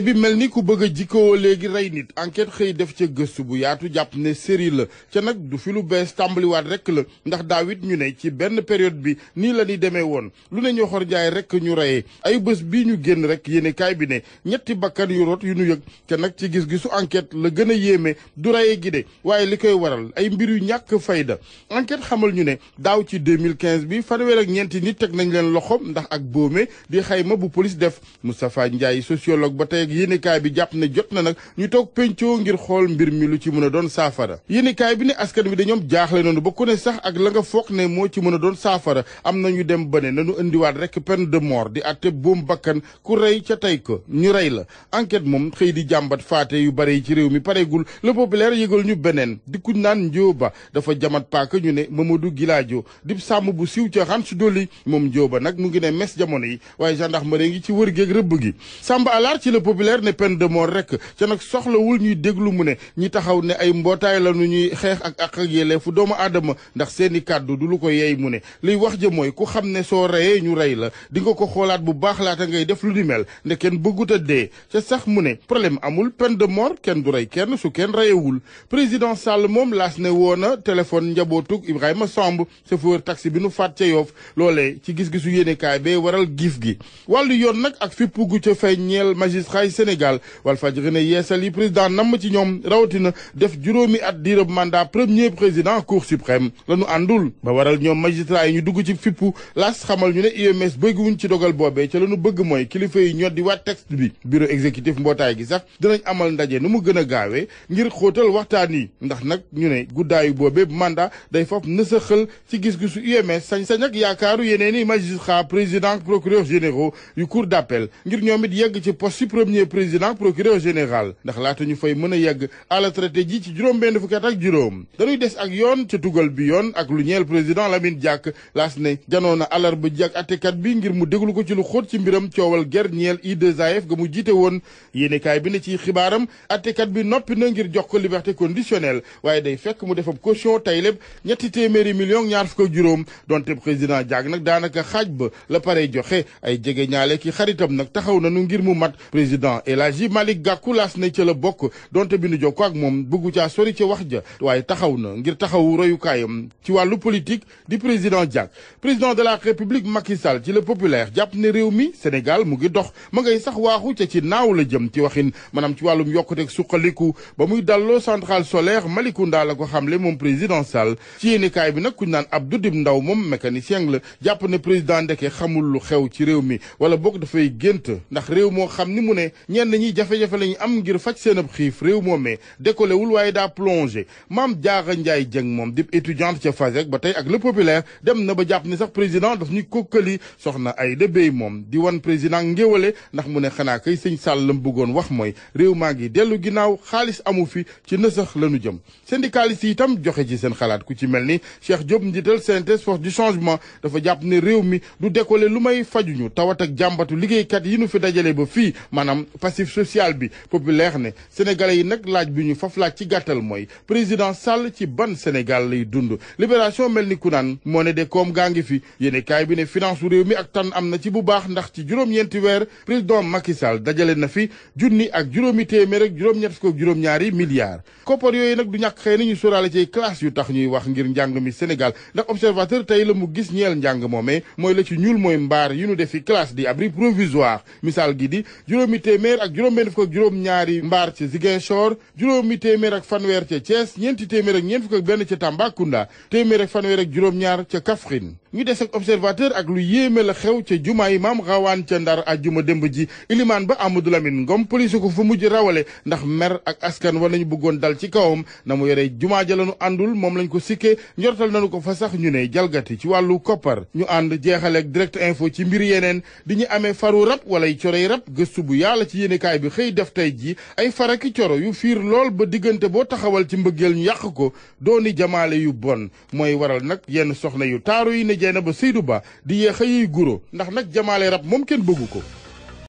bi mel ni ku bëgg a jikkoo léegi rey nit enquête xëy def ca gëstu bu yaatu jàpp ne série la ca nag du fi lu bees tàmbaliwaat rek la ndax daawit ñu ne ci benn période bi nii la ñuy demee woon lu ne ñoo xor jaay rek ñu reyee ay bés bii ñu génn rek yéene kaay bi ne ñetti bakkan yu rot yu ñu yëg ca nag ci gis-gisu enquête la gën a yéeme du reyee gi de waaye li koy waral ay mbir yu ñàkk fayda enquête xamal ñu ne daaw ci 2015 bi fanweer ak ñeenti nit teg nañ leen loxo ndax ak boome di xayma bu police def Moustapha Ndiaye sociologue ba tey ak yéenekaay bi jàpp ne jot na nag ñu toog pencoo ngir xool mbir mi lu ci mën a doon saafara yéenekaay bi ne askan bi dañoom jaaxle noonu ba ku ne sax ak la nga foog ne moo ci mën a doon saafara am na ñu dem ba ne nañu indiwaat rek peine de mort di atte boom bakkan ku rey ca tey ko ñu rey la enquête moom xëy di jàmbat faate yu bare yi ci réew mi pareegul le populaire yëgal ñu beneen di kuñ naan njóoba dafa jamat paaka ñu ne Mamadou Gilaajo di sàmm bu siiw ca xan su dolli moom njóoba nag mu ngi ne mes jamono yi waaye gendarmerie ngi ci wër géeg rëbb gi Samba Alaar ci le populaire ne peine de mort rek ca nag soxlawul ñuy déglu mu ne ñi taxaw ne ay mbootaay la nu ñuy xeex ak yelleefu doomu aadama ndax seeni kàddu du lu ko yeey mu ne liy wax ja mooy ku xam ne soo reyee ñu rey la di nga ko xoolaat bu baax laata ngay def lu di mel nde kenn bëggut a dee ca sax mu ne problème amul peine de mort kenn du rey kenn su kenn reyewul président Sall moom laas ne woona téléphone njabootug Ibrahima Samb chauffeur taxi bi nu faat ca Yoff loolee ci gis-gisu yéenekaay bee waral giif gi wàllu yoon nag ak fipp gu ca fay ñeel magistrat yi Sénégal Walfadjri ne yeesal yi président namm ci ñoom rawatina def juróomi at diirëb mandat premier président cour suprême la ñu àndul ba waral ñoom magistrat yi ñu dugg ci fippu las xamal ñu ne UMS bëgguwuñ ci dogal boobee ca la ñu bëgg mooy kilifa yi ñoddi waat texte bi bureau exécutif mbootaay gi sax dinañ amal ndaje nu mu gën a gaawee ngir xóotal waxtaan yi ndax nag ñu ne guddaayu boobee mandat day foofu nësaxal ci gis-gisu UMS sañ-sañ ak yaakaaru yeneen i magistrat président procureur généraux yu cour d'appel ngir ñoom it yegg ci poste si premier président procureur général ndax laata ñu fay mën a yegg à la traité ji ci juróom-benn fukki at ak juróom dañuy des ak yoon ca tugal bi yoon ak lu ñeel président Lamine Diack laas ne janoo na alarba ji ak attekat bi ngir mu déglu ko ci lu xóot ci mbiram coowal ger ñeel I2AF ga mu jiite woon yéenekaay bi ne ci xibaaram attekat bi noppi na ngir jox ko liberté conditionnelle waaye day fekk mu defab caution tay lépp ñetti téeméeri million ñaar fukk ak juróom donte président Diack nag daanaka xaaj ba la pare joxe ay jege ñaale ki xaritam nag taxaw nañu ngir mu mat président El Hadji Malick Gakou laas na ca la bokk donte bi nu jokko ak moom bëggu caa sori ca wax ja waaye taxaw na ngir taxawu royukaayam ci wàllu politique di président Diack président de la république Macky Sall ci le populaire jàpp ne réew mi Sénégal mu ngi dox ma ngay sax waaxu ca ci naaw la jëm ci waxin maanaam ci wàllum yokkuteeg suqaliku ba muy dalloo centrale solaire Malicounda la ko xamle moom président Sall ci yéenekaay bi nag kuñ naan Abdou Dim Ndaw moom mécanicien la jàpp ne président ndeke xamul lu xew ci réew mi wala boog dafay gént ndax réew moo xam ni mu ne ñenn ñi jafe-jafe lañu am ngir faj seen ab xiif réew moomee décollé wul waaye daa plongé Maam Jaaxa Njaay Jëng moom di étudiante ca FASEG ba tey ak le populaire dem na ba jàpp ni sax président daf ñuy kokkali soxna ay débéy moom di wan président ngéwale ndax mu ne xanaa kay sëñ Sall lam bëggoon wax mooy réew maa ngi dellu ginnaaw xaalis amu fi ci nësax lañu jëm syndicaliste yi itam joxe ci seen xalaat ku ci mel ni Cheikh Diop njiital CNTS force du changement dafa jàpp ne réew mi du décollé lu may fajuñu tawat ak jàmbatu liggéeykat yi nu fi dajale ba fii maanaam passif social bi populaire ne sénégalais yi nag laaj bi ñu faf laaj ci gàttal mooy président Sall ci ban Sénégal lay dund libération mel ni ku naan moo ne de koom gaa ngi fi yéene kaay bi ne finance u réew mi ak tan am na ci bu baax ndax ci juróom-ñeenti weer président Macky Sall dajale na fi junni ak juróomi téeméer ak juróom-ñett fukk ak juróom-ñaari milliards koppar yooyu nag du ñàkk xëy na ñu sóoraale ci classe yu tax ñuy wax ngir njàng mi Sénégal ndax observateur tey la mu gis ñeel njàng moomee mooy la ci ñuul mooy mbaar yu nu defi classe di abri provisoire misaal gi di juróomi téeméer ak juróom-benn fukk ak juróom-ñaari mbaar ca Ziguinchor juróomi téeméer ak fanweer ca Thiès ñeenti téeméer ak ñeent fukk ak benn ca Tambacounda téeméer ak fanweer ak juróom-ñaar ca Kaffrine ñu des ak observateur ak lu yéeme la xew ca jumaay Maam Rawaan ca Ndar ajjuma démb ji ilimaan ba Amadou Lamine Ngom police ko fa mujj rawale ndax mer ak askan war nañu bëggoon dal ci kawam na mu yore jumaa ja lañu àndul moom lañ ko sikkee njortal nañu ko fa sax ñu ne jalgati ci wàllu koppar ñu ànd jeexaleeg direct info ci mbir yeneen di ñu amee faru rab wala y coroy rab gëstu bu yàlla ci yéenekaay bi xëy def tey ji ay faraki coro yu fiir lool ba diggante boo taxawal ci mbëggeel ñu yàq ko dooni jamaale yu bon mooy waral nag yenn soxna yu taaru yi ne jeena ba Seydou Ba di yéex a yiy guro ndax nag jamaale rab moom kenn bëggu ko